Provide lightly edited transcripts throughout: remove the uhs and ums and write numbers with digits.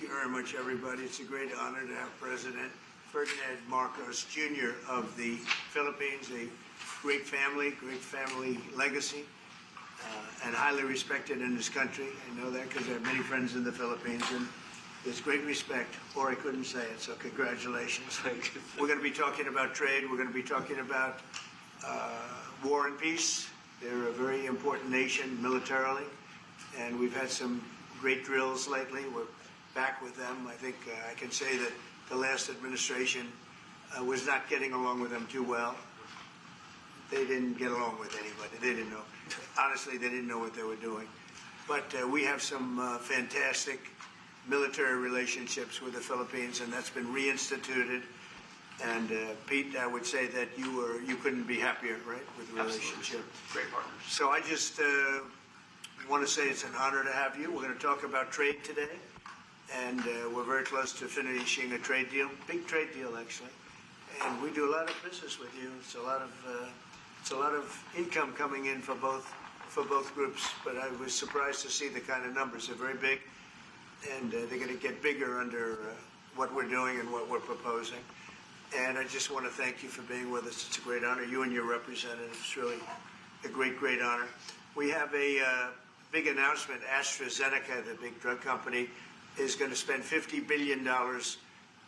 Thank you very much, everybody. It's a great honor to have President Ferdinand Marcos Jr. of the Philippines, a great family legacy, and highly respected in this country. I know that because I have many friends in the Philippines, and there's great respect, or I couldn't say it, so congratulations. Thank you. We're going to be talking about trade. We're going to be talking about war and peace. They're a very important nation militarily, and we've had some great drills lately. We're back with them. I think I can say that the last administration was not getting along with them too well. They didn't get along with anybody. They didn't know. Honestly, they didn't know what they were doing. But we have some fantastic military relationships with the Philippines, and that's been reinstituted. And Pete, I would say that you couldn't be happier, right, with the relationship. Great partners. So I just want to say it's an honor to have you. We're going to talk about trade today, and we're very close to finishing a trade deal, big trade deal actually. And we do a lot of business with you. It's a lot of income coming in for both groups. But I was surprised to see the kind of numbers. They're very big, and they're going to get bigger under what we're doing and what we're proposing. And I just want to thank you for being with us. It's a great honor. You and your representative. It's really a great honor. We have a big announcement. AstraZeneca, the big drug company, is going to spend $50 billion,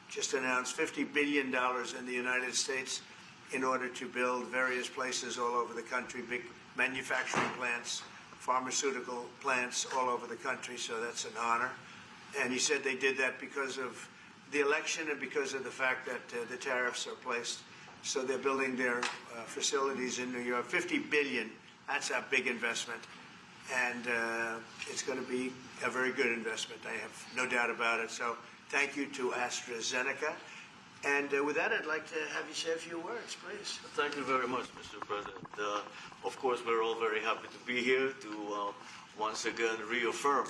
just announced $50 billion in the United States in order to build various places all over the country, big manufacturing plants, pharmaceutical plants all over the country. So that's an honor. And he said they did that because of the election and because of the fact that the tariffs are placed. So they're building their facilities in New York. $50 billion, that's a big investment. And it's going to be a very good investment. I have no doubt about it. So thank you to AstraZeneca. And with that, I'd like to have you say a few words, please. Thank you very much, Mr. President. Of course, we're all very happy to be here to once again reaffirm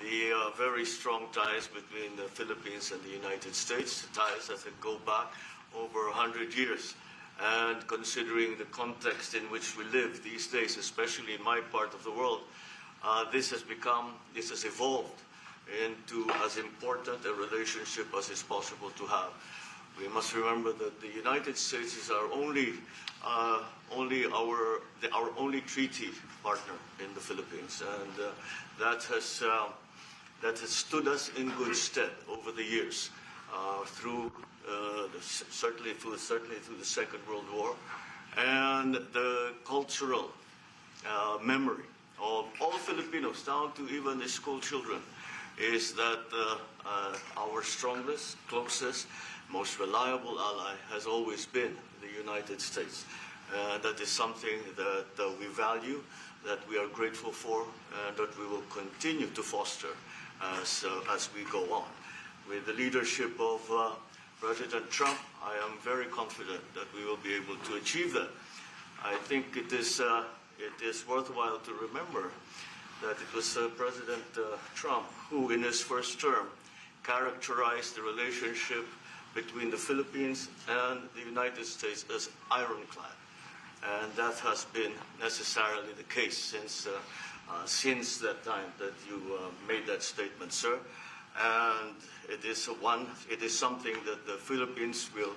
the very strong ties between the Philippines and the United States, ties that go back over 100 years. And considering the context in which we live these days, especially in my part of the world, this has evolved into as important a relationship as is possible to have. We must remember that the United States is our only treaty partner in the Philippines, and that has stood us in good stead over the years, certainly through the Second World War, and the cultural memory of all Filipinos, down to even the school children, is that our strongest, closest, most reliable ally has always been the United States. That is something that we value, that we are grateful for, and that we will continue to foster as we go on. With the leadership of President Trump, I am very confident that we will be able to achieve that. I think it is worthwhile to remember that it was President Trump who, in his first term, characterized the relationship between the Philippines and the United States as ironclad. And that has been necessarily the case since that time that you made that statement, sir. And it is something that the Philippines will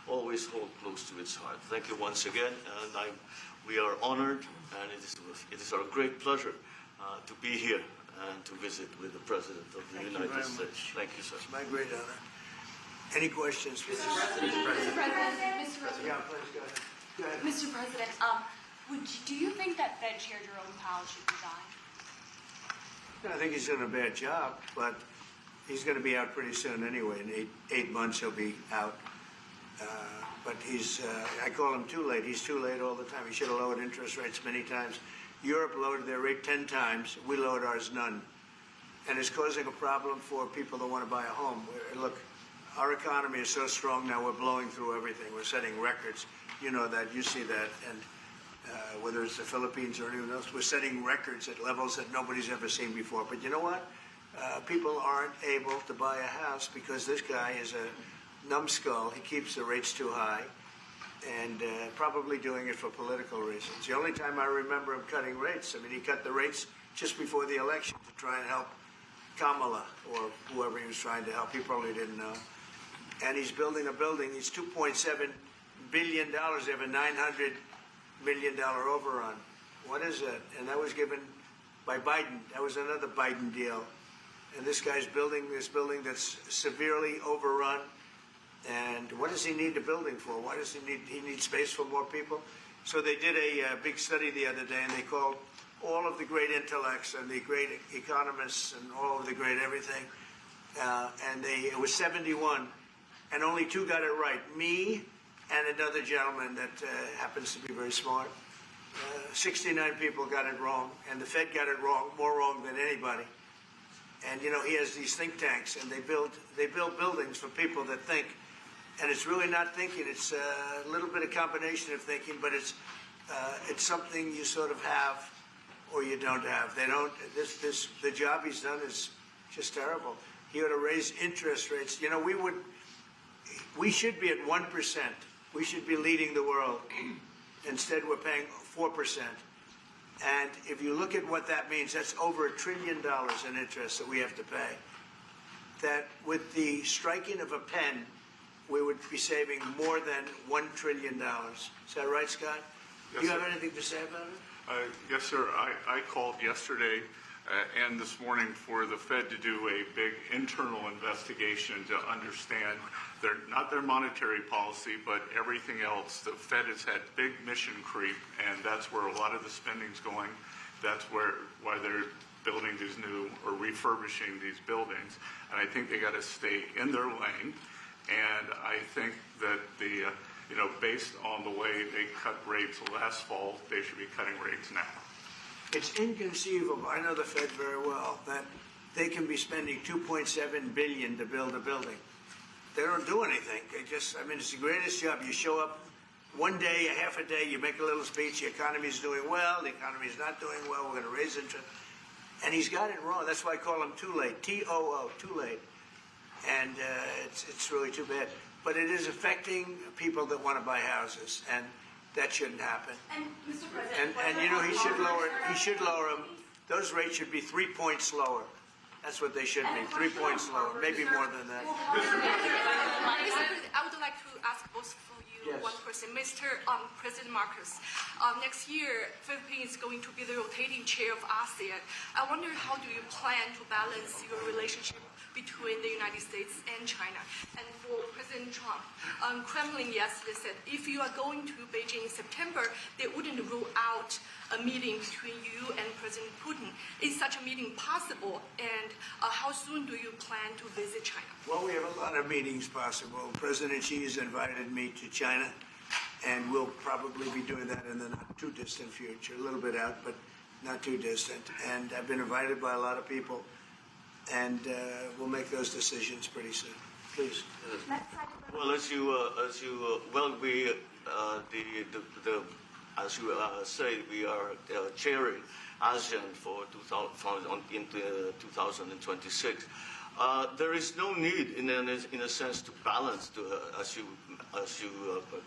always hold close to its heart. Thank you once again, and we are honored, and it is our great pleasure to be here and to visit with the President of the United States. Thank you, sir. It's my great honor. Any questions, please? Mr. President, Yeah, please, go ahead. Go ahead. Mr. President, do you think that Fed Chair Jerome Powell should resign? I think he's doing a bad job, but he's going to be out pretty soon anyway. In eight months, he'll be out. But I call him too late. He's too late all the time. He should have lowered interest rates many times. Europe lowered their rate 10 times. We lowered ours none. And it's causing a problem for people that want to buy a home. Look, our economy is so strong now, we're blowing through everything. We're setting records. You know that. You see that. And whether it's the Philippines or anyone else, we're setting records at levels that nobody's ever seen before. But you know what? People aren't able to buy a house because this guy is a numbskull. He keeps the rates too high, and probably doing it for political reasons. The only time I remember him cutting rates, I mean, he cut the rates just before the election to try and help Kamala or whoever he was trying to help. He probably didn't know. And he's building a building. He's $2.7 billion. They have a $900 million overrun. What is that? And that was given by Biden. That was another Biden deal. And this guy's building this building that's severely overrun. And what does he need the building for? Why does he need space for more people? So they did a big study the other day, and they called all of the great intellects and the great economists and all of the great everything. And it was 71, and only 2 got it right. Me and another gentleman that happens to be very smart. 69 people got it wrong, and the Fed got it wrong, more wrong than anybody. And you know, he has these think tanks, and they build buildings for people that think. And it's really not thinking; it's a little bit of combination of thinking, but it's something you sort of have or you don't have. They don't. The job he's done is just terrible. He ought to raise interest rates. You know, we should be at 1%. We should be leading the world. Instead, we're paying 4%. And if you look at what that means, that's over $1 trillion in interest that we have to pay. That with the striking of a pen, we would be saving more than $1 trillion. Is that right, Scott? Yes, Do you have sir. anything to say about it? Yes, sir. I called yesterday and this morning for the Fed to do a big internal investigation to understand not their monetary policy, but everything else. The Fed has had big mission creep, and that's where a lot of the spending's going. That's why they're building these new or refurbishing these buildings. And I think they got to stay in their lane. And I think that based on the way they cut rates last fall, they should be cutting rates now. It's inconceivable. I know the Fed very well that they can be spending $2.7 billion to build a building. They don't do anything. It's the greatest job. You show up one day, a half a day, you make a little speech. The economy's doing well. The economy's not doing well. We're going to raise interest. And he's got it wrong. That's why I call him too late. T-O-O, too late. And it's really too bad. But it is affecting people that want to buy houses, and that shouldn't happen. And Mr. President, And you know, he should lower them. Those rates should be 3 points lower. That's what they should be, 3 points lower, maybe more than that. Mr. President, I would like to ask both of you Yes. one question. Mr. President Marcos, next year, Philippines is going to be the rotating chair of ASEAN. I wonder, how do you plan to balance your relationship between the United States and China? And for President Trump, Kremlin yesterday said if you are going to Beijing in September, they wouldn't rule out a meeting between you and President Putin. Is such a meeting possible? And how soon do you plan to visit China? Well, we have a lot of meetings possible. President Xi has invited me to China, and we'll probably be doing that in the not too distant future, a little bit out, but not too distant. And I've been invited by a lot of people, and we'll make those decisions pretty soon. Please. Well, as you say, we are chairing ASEAN into 2026. There is no need, in a sense, to balance, as you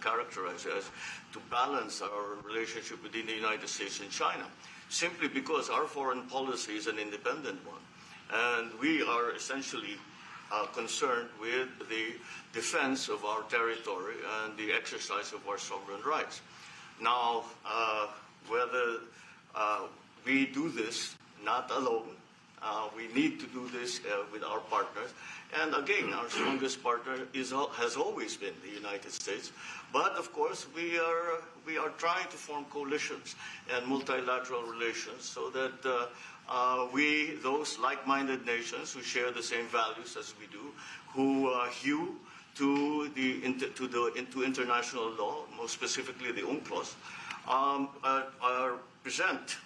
characterize it, as to balance our relationship within the United States and China, simply because our foreign policy is an independent one, and we are essentially concerned with the defense of our territory and the exercise of our sovereign rights. Now, whether we do this not alone, we need to do this with our partners. And again, our strongest partner has always been the United States. But of course, we are trying to form coalitions and multilateral relations so that those like-minded nations who share the same values as we do, who hew to international law, most specifically the UNCLOS, present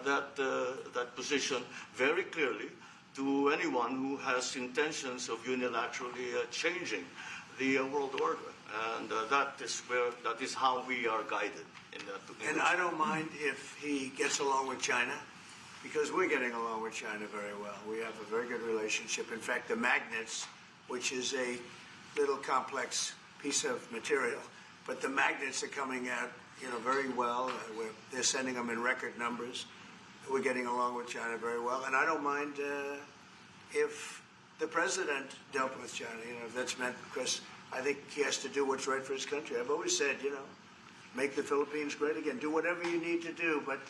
that position very clearly to anyone who has intentions of unilaterally changing the world order, and that is how we are guided in that. And I don't mind if he gets along with China, because we're getting along with China very well. We have a very good relationship. In fact, the magnets, which is a little complex piece of material, but the magnets are coming out, very well. They're sending them in record numbers. We're getting along with China very well, and I don't mind if the president dealt with China, if that's meant, because I think he has to do what's right for his country. I've always said, make the Philippines great again. Do whatever you need to do, but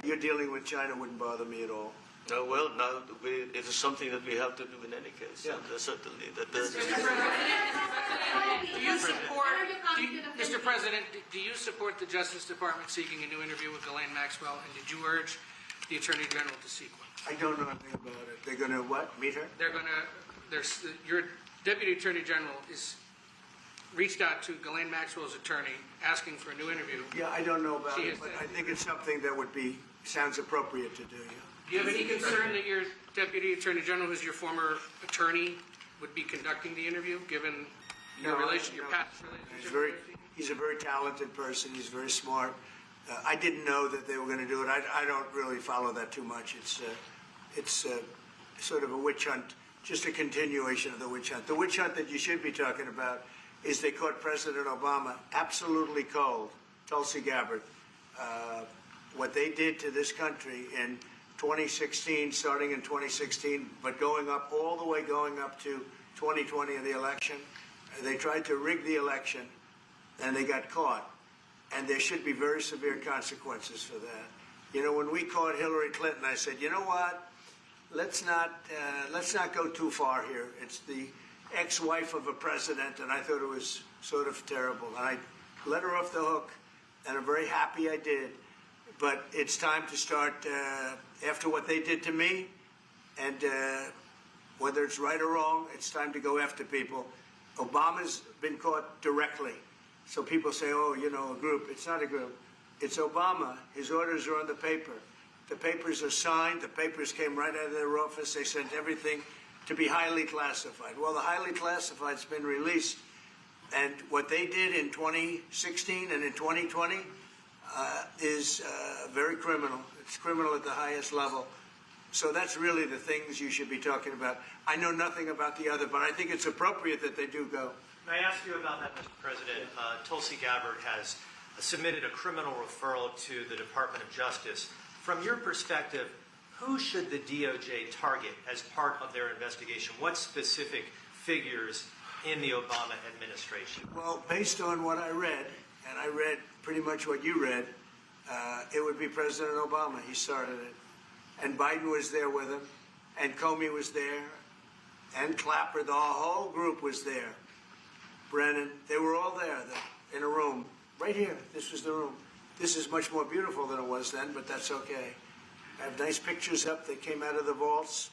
you're dealing with China wouldn't bother me at all. No, well, now it is something that we have to do in any case. Yeah. And certainly. Mr. President, do you support the Justice Department seeking a new interview with Ghislaine Maxwell, and did you urge the Attorney General to seek one? I don't know anything about it. They're going to what? Meet her? Your Deputy Attorney General is reached out to Ghislaine Maxwell's attorney asking for a new interview. Yeah, I don't know about it, but I think it's something that sounds appropriate to do. Yeah. Do you have any concern that your Deputy Attorney General, who's your former attorney, would be conducting the interview, given your past relationship? He's a very talented person. He's very smart. I didn't know that they were going to do it. I don't really follow that too much. It's sort of a witch hunt, just a continuation of the witch hunt. The witch hunt that you should be talking about is they caught President Obama absolutely cold, Tulsi Gabbard. What they did to this country in 2016, starting in 2016, but going up to 2020 in the election. They tried to rig the election, and they got caught. And there should be very severe consequences for that. When we caught Hillary Clinton, I said, you know what? Let's not go too far here. It's the ex-wife of a president, and I thought it was sort of terrible. And I let her off the hook, and I'm very happy I did. But it's time to start, after what they did to me, and whether it's right or wrong, it's time to go after people. Obama's been caught directly. So people say, a group. It's not a group. It's Obama. His orders are on the paper. The papers are signed. The papers came right out of their office. They sent everything to be highly classified. Well, the highly classified's been released. And what they did in 2016 and in 2020 is very criminal. It's criminal at the highest level. So that's really the things you should be talking about. I know nothing about the other, but I think it's appropriate that they do go. May I ask you about that, Mr. President? Tulsi Gabbard has submitted a criminal referral to the Department of Justice. From your perspective, who should the DOJ target as part of their investigation? What specific figures in the Obama administration? Well, based on what I read, and I read pretty much what you read, it would be President Obama. He started it. And Biden was there with him, and Comey was there, and Clapper. The whole group was there. Brennan, they were all there in a room. Right here, this was the room. This is much more beautiful than it was then, but that's okay. I have nice pictures up. They came out of the vaults.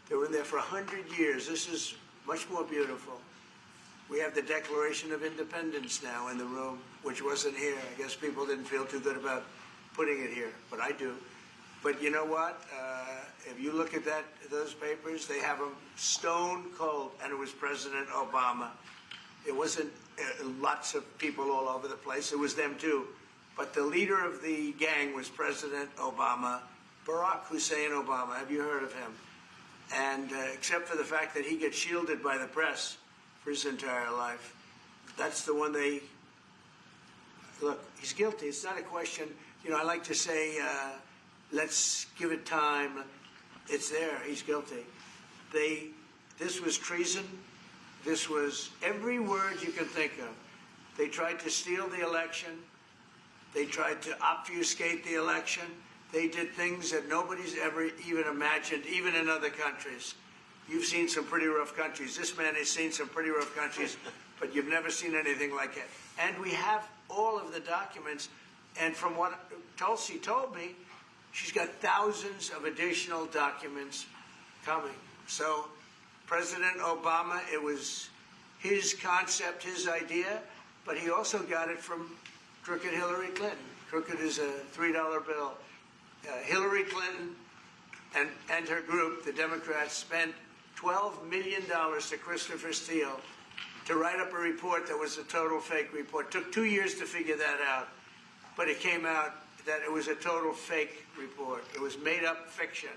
They were in there for 100 years. This is much more beautiful. We have the Declaration of Independence now in the room, which wasn't here. I guess people didn't feel too good about putting it here, but I do. But you know what? If you look at those papers, they have them stone cold, and it was President Obama. It wasn't lots of people all over the place. It was them too. But the leader of the gang was President Obama, Barack Hussein Obama. Have you heard of him? And except for the fact that he gets shielded by the press for his entire life, that's the one they... Look, he's guilty. It's not a question. I like to say, let's give it time. It's there. He's guilty. This was treason. This was every word you can think of. They tried to steal the election. They tried to obfuscate the election. They did things that nobody's ever even imagined, even in other countries. You've seen some pretty rough countries. This man has seen some pretty rough countries, but you've never seen anything like it. And we have all of the documents. And from what Tulsi told me, she's got thousands of additional documents coming. So President Obama, it was his concept, his idea, but he also got it from crooked Hillary Clinton. Crooked is a $3 bill. Hillary Clinton and her group, the Democrats, spent $12 million to Christopher Steele to write up a report that was a total fake report. Took 2 years to figure that out, but it came out that it was a total fake report. It was made up fiction.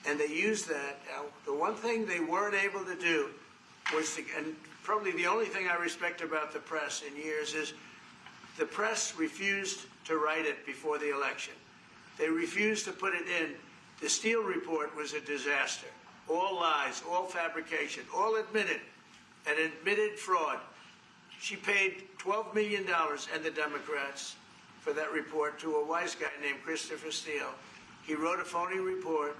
And they used that. The one thing they weren't able to do was, and probably the only thing I respect about the press in years is the press refused to write it before the election. They refused to put it in. The Steele report was a disaster. all lies, all fabrication, all admitted, and admitted fraud. She paid $12 million, and the Democrats, for that report to a wise guy named Christopher Steele. He wrote a phony report,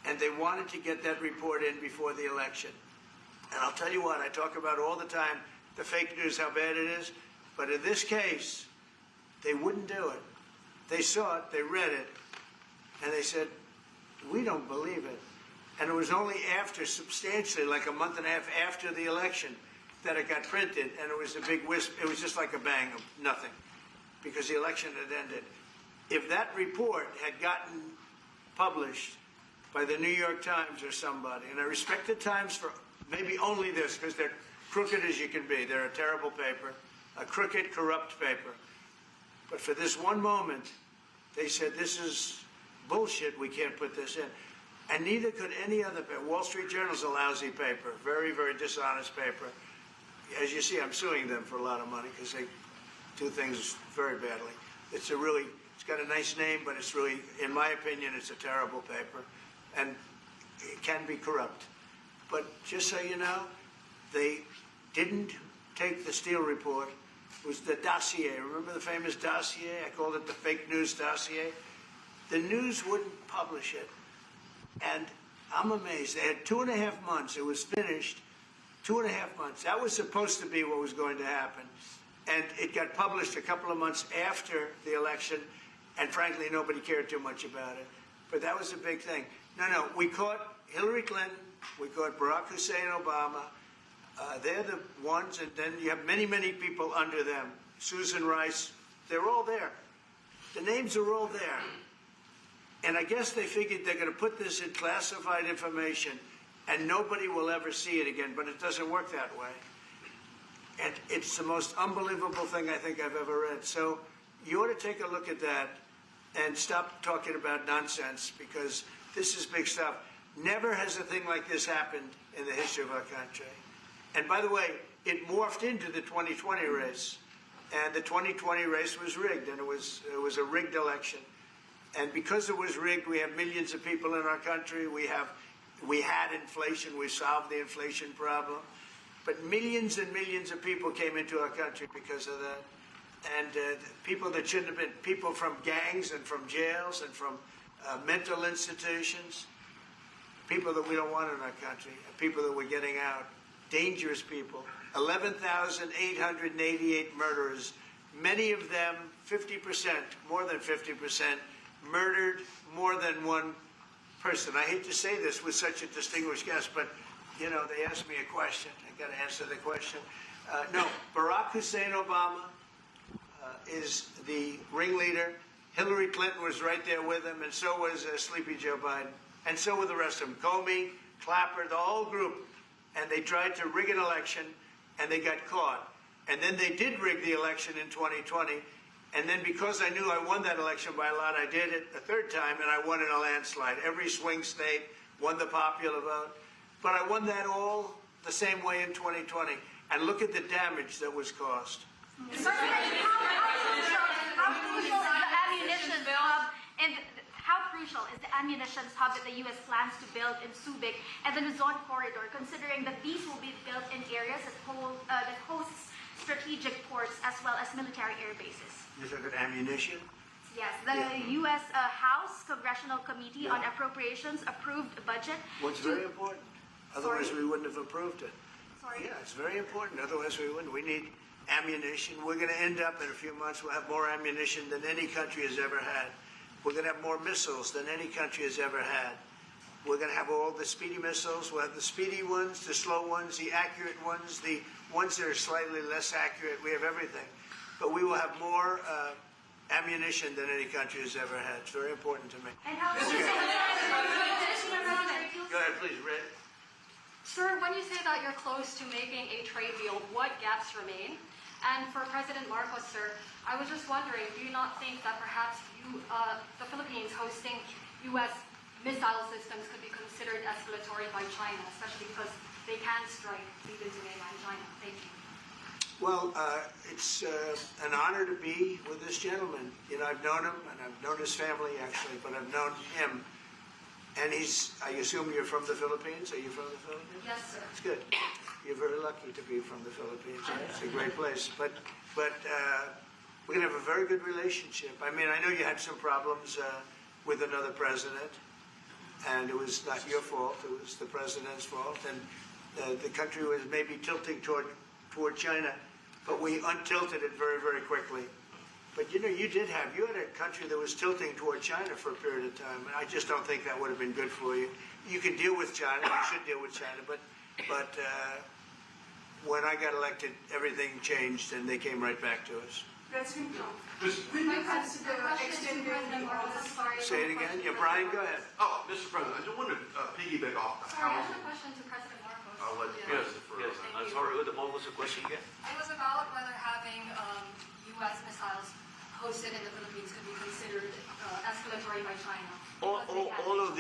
and they wanted to get that report in before the election. And I'll tell you what, I talk about all the time, the fake news, how bad it is. But in this case, they wouldn't do it. They saw it, they read it, and they said, we don't believe it. And it was only after, substantially, like a month and a half after the election, that it got printed, and it was a big wisp. It was just like a bang of nothing, because the election had ended. If that report had gotten published by the New York Times or somebody, and I respect the Times for maybe only this, because they're crooked as you can be. They're a terrible paper, a crooked, corrupt paper. But for this one moment, they said, this is bullshit, we can't put this in. And neither could any other paper. Wall Street Journal's a lousy paper, very, very dishonest paper. As you see, I'm suing them for a lot of money because they do things very badly. It's got a nice name, but it's really, in my opinion, it's a terrible paper. And it can be corrupt. But just so you know, they didn't take the Steele report. It was the dossier. Remember the famous dossier? I called it the fake news dossier. The news wouldn't publish it. And I'm amazed. They had 2.5 months. It was finished. 2.5 months. That was supposed to be what was going to happen. And it got published a couple of months after the election. And frankly, nobody cared too much about it. But that was a big thing. No, we caught Hillary Clinton. We caught Barack Hussein Obama. They're the ones, and then you have many, many people under them. Susan Rice, they're all there. The names are all there. And I guess they figured they're going to put this in classified information, and nobody will ever see it again, but it doesn't work that way. And it's the most unbelievable thing I think I've ever read. So you ought to take a look at that and stop talking about nonsense, because this is big stuff. Never has a thing like this happened in the history of our country. And by the way, it morphed into the 2020 race. And the 2020 race was rigged, and it was a rigged election. And because it was rigged, we have millions of people in our country. We had inflation. We solved the inflation problem. But millions and millions of people came into our country because of that. And people that shouldn't have been, people from gangs and from jails and from mental institutions, people that we don't want in our country, people that we're getting out, dangerous people. 11,888 murderers, many of them 50%, more than 50%, murdered more than one person. I hate to say this with such a distinguished guest, but, you know, they asked me a question. I got to answer the question. No, Barack Hussein Obama is the ringleader. Hillary Clinton was right there with him, and so was Sleepy Joe Biden, and so were the rest of them. Comey, Clapper, the whole group. And they tried to rig an election, and they got caught. And then they did rig the election in 2020. And then because I knew I won that election by a lot, I did it a third time, and I won in a landslide. Every swing state won the popular vote. But I won that all the same way in 2020. And look at the damage that was caused. How crucial is the ammunition hub that the U.S. plans to build in Subic and the Luzon corridor, considering that these will be built in areas that hosts strategic ports as well as military air bases? You're talking ammunition? Yes, the U.S. House Congressional Committee on Appropriations approved a budget. What's very important. Otherwise, Sorry? we wouldn't have approved it. Sorry? Yeah, it's very important. Otherwise, we wouldn't. We need ammunition. We're going to end up in a few months, we'll have more ammunition than any country has ever had. We're going to have more missiles than any country has ever had. We're going to have all the speedy missiles. We'll have the speedy ones, the slow ones, the accurate ones, the ones that are slightly less accurate. We have everything. But we will have more ammunition than any country has ever had. It's very important to me. And how Go ahead, please, Red. Sir, when you say that you're close to making a trade deal, what gaps remain? And for President Marcos, sir, I was just wondering, do you not think that perhaps the Philippines hosting U.S. missile systems could be considered escalatory by China, especially because they can strike deep into mainland China? Thank you. Well, it's an honor to be with this gentleman. You know, I've known him, and I've known his family, actually, but I've known him And I assume you're from the Philippines? Are you from the Philippines? Yes, sir. That's good. You're very lucky to be from the Philippines. It's a great place. But we're going to have a very good relationship. I mean, I know you had some problems with another president, and it was not your fault. It was the president's fault. And the country was maybe tilting toward China, but we untilted it very, very quickly. But you had a country that was tilting toward China for a period of time, and I just don't think that would have been good for you. You can deal with China, you should deal with China, but when I got elected, everything changed, and they came right back to us. President Trump, could you consider extending the Say it again? Yeah, Brian, go ahead. Oh, Mr. President, I just wanted to piggyback off the Sorry, I have housing. a question to President Marcos. I'll let Yes, President yes. first. I'm sorry, what was the question again? It was about whether having U.S. missiles hosted in the Philippines could be considered escalatory by China. All of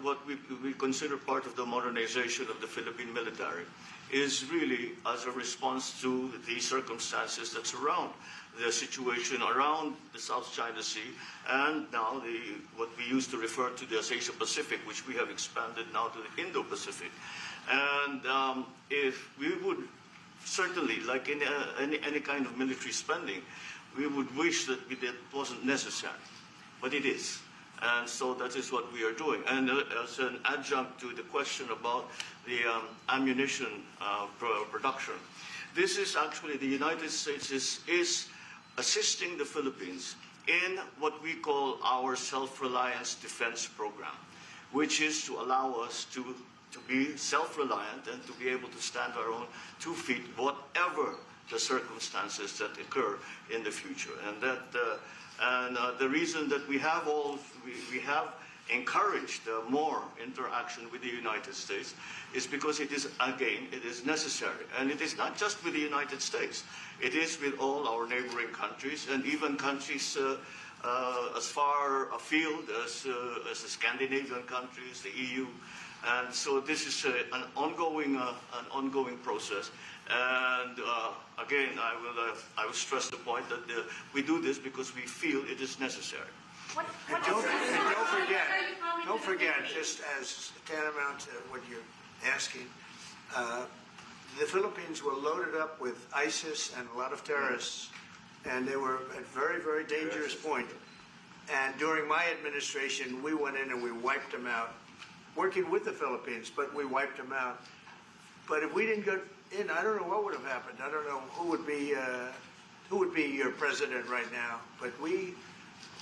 what we consider part of the modernization of the Philippine military is really as a response to the circumstances that surround the situation around the South China Sea and now what we used to refer to as Asia Pacific, which we have expanded now to the Indo-Pacific. And if we would certainly, like in any kind of military spending, we would wish that it wasn't necessary, but it is. And so that is what we are doing. And as an adjunct to the question about the ammunition production, this is actually the United States is assisting the Philippines in what we call our self-reliance defense program, which is to allow us to be self-reliant and to be able to stand our own 2 feet, whatever the circumstances that occur in the future. And the reason that we have encouraged more interaction with the United States is because it is necessary. And it is not just with the United States. It is with all our neighboring countries and even countries as far afield as the Scandinavian countries, the EU. And so this is an ongoing process. And again, I will stress the point that we do this because we feel it is necessary. And don't forget, just as tantamount to what you're asking, the Philippines were loaded up with ISIS and a lot of terrorists, and they were at a very, very dangerous point. And during my administration, we went in and we wiped them out, working with the Philippines, but we wiped them out. But if we didn't go in, I don't know what would have happened. I don't know who would be your president right now. But we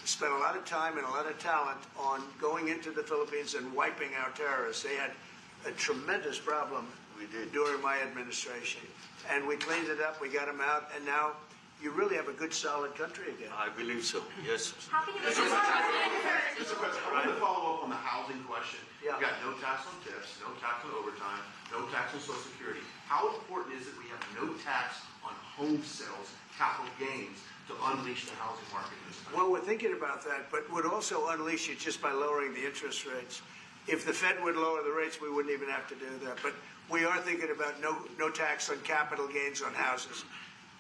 spent a lot of time and a lot of talent on going into the Philippines and wiping out terrorists. They had a tremendous problem during my administration. And we cleaned it up, we got them out, and now you really have a good, solid country again. I believe so, yes. How can you make Mr. President, I want to follow up on the housing question. Yeah. You've got no tax on tips, no tax on overtime, no tax on Social Security. How important is it we have no tax on home sales, capital gains, to unleash the housing market in this country? Well, we're thinking about that, but would also unleash it just by lowering the interest rates. If the Fed would lower the rates, we wouldn't even have to do that. But we are thinking about no tax on capital gains on houses.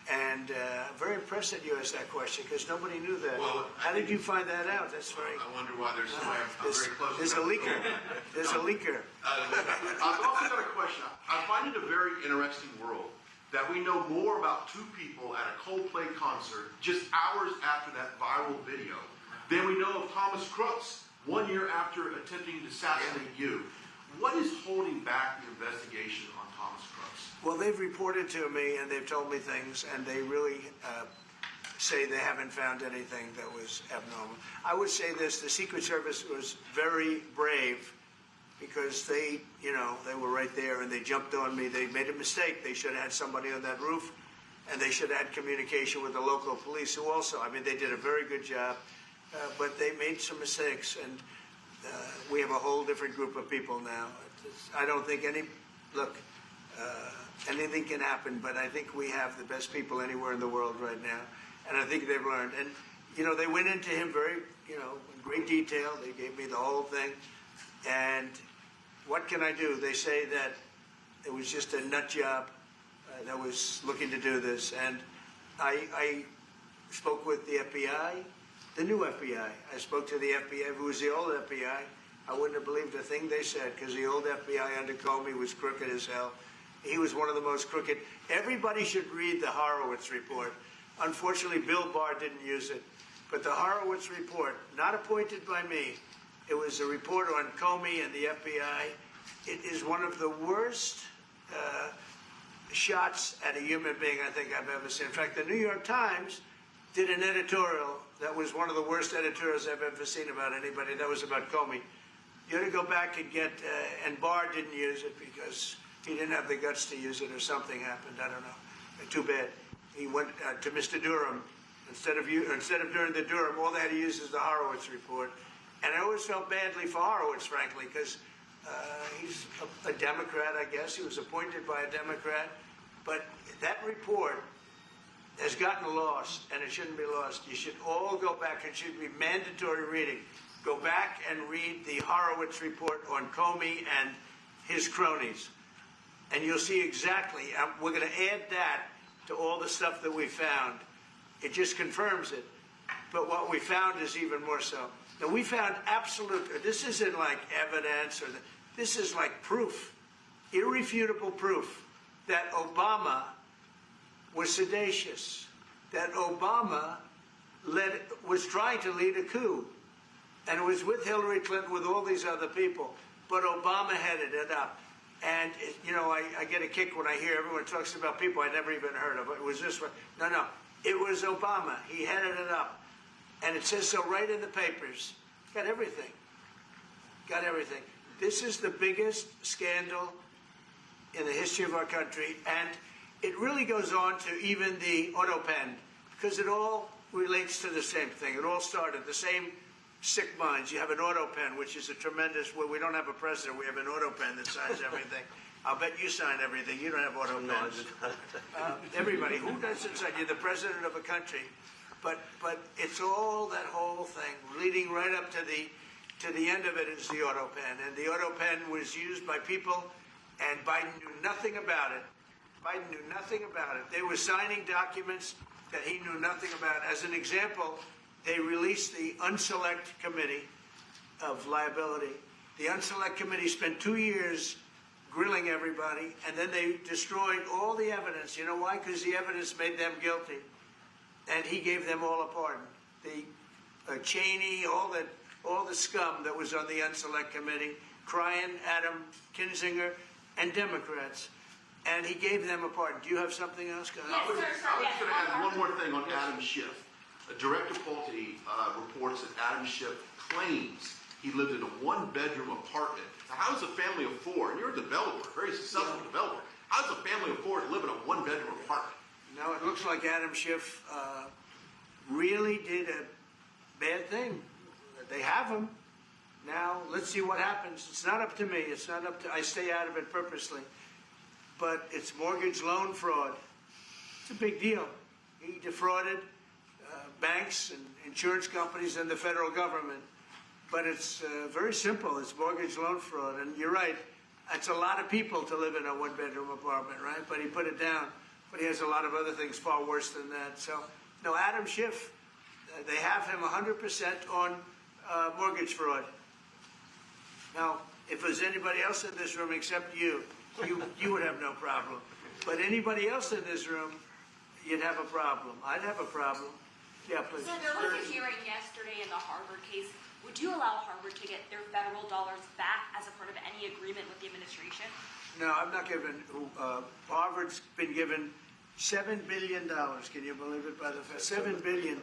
And very impressed that you asked that question because nobody knew that. Well, how did you find that out? That's very. I wonder why there's somebody I'm very close to. There's a leaker. There's a leaker. I've also got a question. I find it a very interesting world that we know more about 2 people at a Coldplay concert just hours after that viral video than we know of Thomas Crooks 1 year after attempting to assassinate you. What is holding back the investigation on Thomas Crooks? Well, they've reported to me and they've told me things, and they really say they haven't found anything that was abnormal. I would say this: the Secret Service was very brave because they were right there and they jumped on me. They made a mistake. They should have had somebody on that roof, and they should have had communication with the local police, who also, they did a very good job, but they made some mistakes, and we have a whole different group of people now. I don't think anything can happen, but I think we have the best people anywhere in the world right now, and I think they've learned. And, they went into him very, in great detail. They gave me the whole thing, and what can I do? They say that it was just a nut job that was looking to do this, and I spoke with the FBI, the new FBI. I spoke to the FBI, who was the old FBI, I wouldn't have believed a thing they said, because the old FBI under Comey was crooked as hell. He was one of the most crooked. Everybody should read the Horowitz report. Unfortunately, Bill Barr didn't use it. But the Horowitz report, not appointed by me, it was a report on Comey and the FBI. It is one of the worst shots at a human being I think I've ever seen. In fact, the New York Times did an editorial that was one of the worst editorials I've ever seen about anybody. That was about Comey. You ought to go back and get, and Barr didn't use it because he didn't have the guts to use it, or something happened. I don't know. Too bad. He went to Mr. Durham. Instead of doing the Durham, all they had to use is the Horowitz report. And I always felt badly for Horowitz, frankly, because he's a Democrat, I guess. He was appointed by a Democrat. But that report has gotten lost, and it shouldn't be lost. You should all go back. It should be mandatory reading. Go back and read the Horowitz report on Comey and his cronies. And you'll see exactly, we're going to add that to all the stuff that we found. It just confirms it. But what we found is even more so. Now, we found absolute, this isn't like evidence, this is like proof, irrefutable proof that Obama was seditious, that Obama was trying to lead a coup, and it was with Hillary Clinton, with all these other people, but Obama headed it up. And, you know, I get a kick when I hear everyone talks about people I never even heard of. It was this one. No, it was Obama. He headed it up. And it says so right in the papers. Got everything. Got everything. This is the biggest scandal in the history of our country. And it really goes on to even the auto pen, because it all relates to the same thing. It all started the same sick minds. You have an auto pen, which is a tremendous, well, we don't have a president. We have an auto pen that signs everything. I'll bet you sign everything. You don't have auto pens. Everybody, who doesn't sign? You're the president of a country. But it's all that whole thing, leading right up to the end of it is the auto pen. And the auto pen was used by people, and Biden knew nothing about it. Biden knew nothing about it. They were signing documents that he knew nothing about. As an example, they released the Unselect Committee of Liability. The Unselect Committee spent 2 years grilling everybody, and then they destroyed all the evidence. You know why? Because the evidence made them guilty. And he gave them all a pardon. The Cheney, all the scum that was on the Unselect Committee, Cryan, Adam Kinzinger, and Democrats. And he gave them a pardon. Do you have something else? I was just going to add one more thing on Adam Schiff. Director Pulte reports that Adam Schiff claims he lived in a one-bedroom apartment. Now, how is a family of four, and you're a developer, very successful developer, how does a family of four live in a one-bedroom apartment? No, it looks like Adam Schiff really did a bad thing. They have him. Now, let's see what happens. It's not up to me. It's not up to, I stay out of it purposely. But it's mortgage loan fraud. It's a big deal. He defrauded banks and insurance companies and the federal government. But it's very simple. It's mortgage loan fraud. And you're right. It's a lot of people to live in a one-bedroom apartment, right? But he put it down. But he has a lot of other things far worse than that. So, no, Adam Schiff, they have him 100% on mortgage fraud. Now, if there's anybody else in this room except you would have no problem. But anybody else in this room, you'd have a problem. I'd have a problem. Yeah, please. So there was a hearing yesterday in the Harvard case. Would you allow Harvard to get their federal dollars back as a part of any agreement with the administration? No, I'm not giving. Harvard's been given $7 billion. Can you believe it? By the Fed, $7 billion,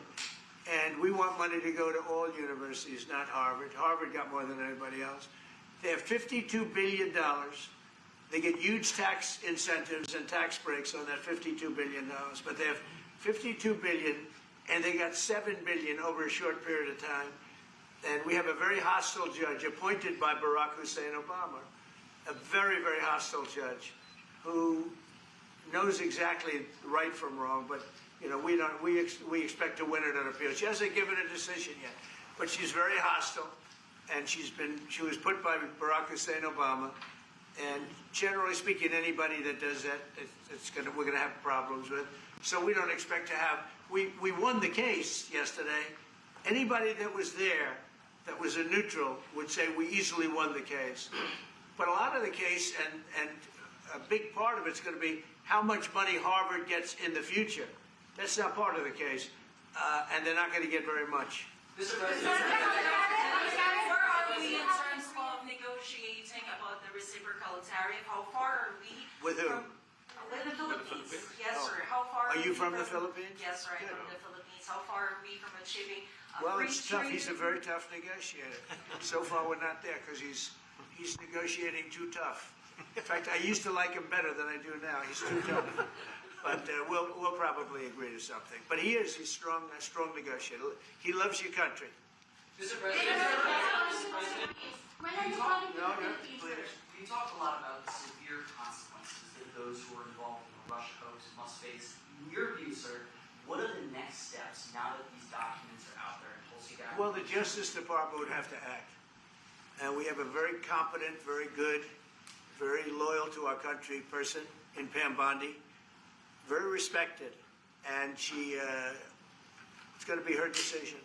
and we want money to go to all universities, not Harvard. Harvard got more than anybody else. They have $52 billion. They get huge tax incentives and tax breaks on that $52 billion. But they have $52 billion, and they got $7 billion over a short period of time. And we have a very hostile judge appointed by Barack Hussein Obama, a very, very hostile judge who knows exactly right from wrong. But you know, we expect to win it on appeal. She hasn't given a decision yet, but she's very hostile, and she was put by Barack Hussein Obama. And generally speaking, anybody that does that, we're going to have problems with. So we don't expect to have. We won the case yesterday. Anybody that was there that was a neutral would say we easily won the case. But a lot of the case, and a big part of it's going to be how much money Harvard gets in the future. That's not part of the case, and they're not going to get very much. Mr. President, where are we in terms of negotiating about the reciprocal tariff? How far are we? With who? With the Philippines. Yes, sir. How far Are you we from the Philippines? Yes, sir. I'm Good. from the Philippines. How far are we from achieving Well, free it's tough. trade? He's a very tough negotiator. So far, we're not there because he's negotiating too tough. In fact, I used to like him better than I do now. He's too tough. But we'll probably agree to something. But he's strong, a strong negotiator. He loves your country. Mr. President, When are you planning to No, the no, Philippines, please. sir? You talk a lot about the severe consequences that those who are involved in the Russia hoax must face. In your view, sir, what are the next steps now that these documents are out there in Tulsi Gabbard? Well, the Justice Department would have to act. And we have a very competent, very good, very loyal to our country person in Pam Bondi, very respected. And it's going to be her decision.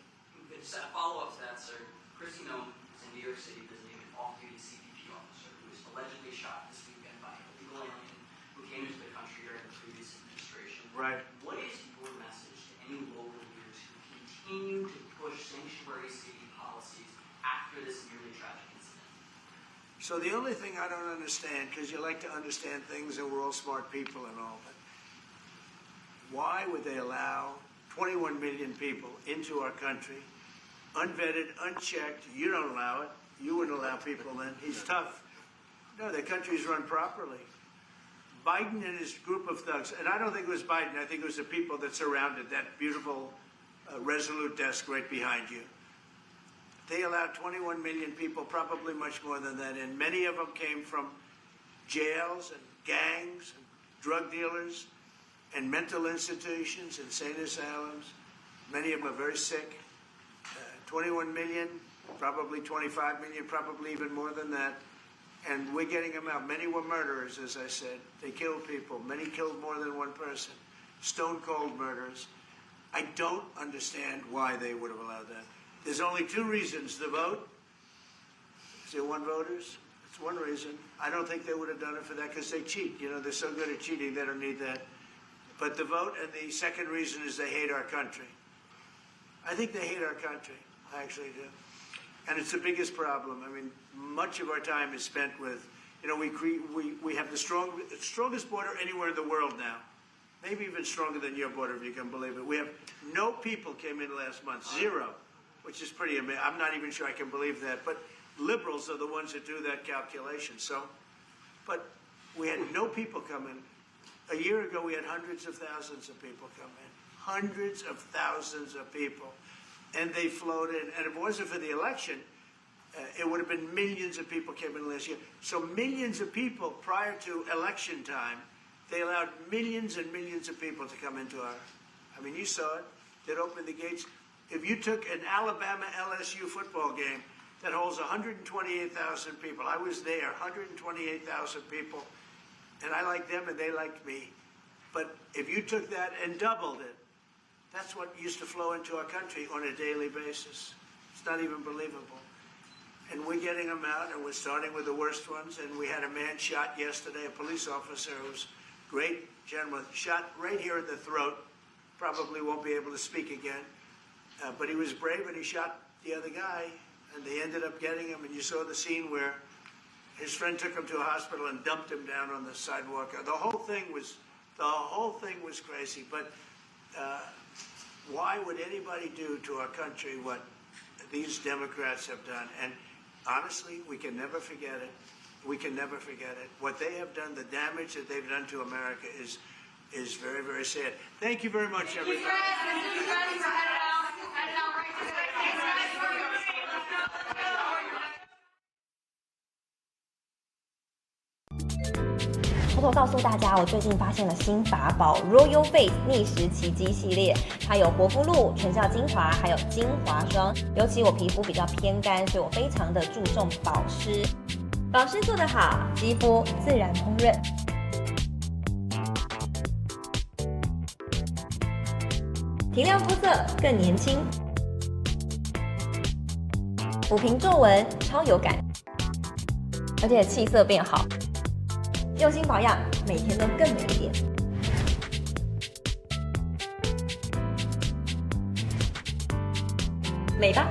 Just a follow-up to that, sir. Chrissy Nome is in New York City visiting an off-duty CBP officer who was allegedly shot this weekend by an illegal alien who came into the country during the previous administration. Right. What is your message to any local leaders who continue to push sanctuary city policies after this nearly tragic incident? So the only thing I don't understand, because you like to understand things and we're all smart people and all, but why would they allow 21 million people into our country, unvetted, unchecked? You don't allow it. You wouldn't allow people then. He's tough. No, the country's run properly. Biden and his group of thugs, and I don't think it was Biden, I think it was the people that surrounded that beautiful Resolute desk right behind you. They allowed 21 million people, probably much more than that, and many of them came from jails and gangs and drug dealers and mental institutions, insane asylums. Many of them are very sick. 21 million, probably 25 million, probably even more than that. And we're getting them out. Many were murderers, as I said. They killed people. Many killed more than one person. Stone cold murders. I don't understand why they would have allowed that. There's only two reasons. The vote. Is there one voters? It's one reason. I don't think they would have done it for that because they cheat. You know, they're so good at cheating, they don't need that. But the vote, and the second reason is they hate our country. I think they hate our country. I actually do. And it's the biggest problem. I mean, much of our time is spent with, you know, we have the strongest border anywhere in the world now. Maybe even stronger than your border, if you can believe it. We have no people came in last month, zero, which is pretty amazing. I'm not even sure I can believe that. But liberals are the ones that do that calculation. So, but we had no people come in. A year ago, we had hundreds of thousands of people come in. Hundreds of thousands of people. And they flowed in. And if it wasn't for the election, it would have been millions of people came in last year. So millions of people prior to election time, they allowed millions and millions of people to come into our, I mean, you saw it. They'd open the gates. If you took an Alabama-LSU football game that holds 128,000 people, I was there, 128,000 people, and I liked them and they liked me. But if you took that and doubled it, that's what used to flow into our country on a daily basis. It's not even believable. And we're getting them out, and we're starting with the worst ones. And we had a man shot yesterday, a police officer who was a great gentleman, shot right here in the throat. Probably won't be able to speak again. But he was brave, and he shot the other guy, and they ended up getting him. And you saw the scene where his friend took him to a hospital and dumped him down on the sidewalk. The whole thing was crazy. But why would anybody do to our country what these Democrats have done? And honestly, we can never forget it. We can never forget it. What they have done, the damage that they've done to America is very, very sad. Thank you very much, everybody.偷偷告诉大家，我最近发现了新法宝 Royal Face 逆时奇迹系列，它有活肤露、全效精华，还有精华霜。尤其我皮肤比较偏干，所以我非常的注重保湿。保湿做得好，肌肤自然烹润。提亮肤色更年轻。抚平皱纹，超有感，而且气色变好。用心保养，每天都更美一点。美吧。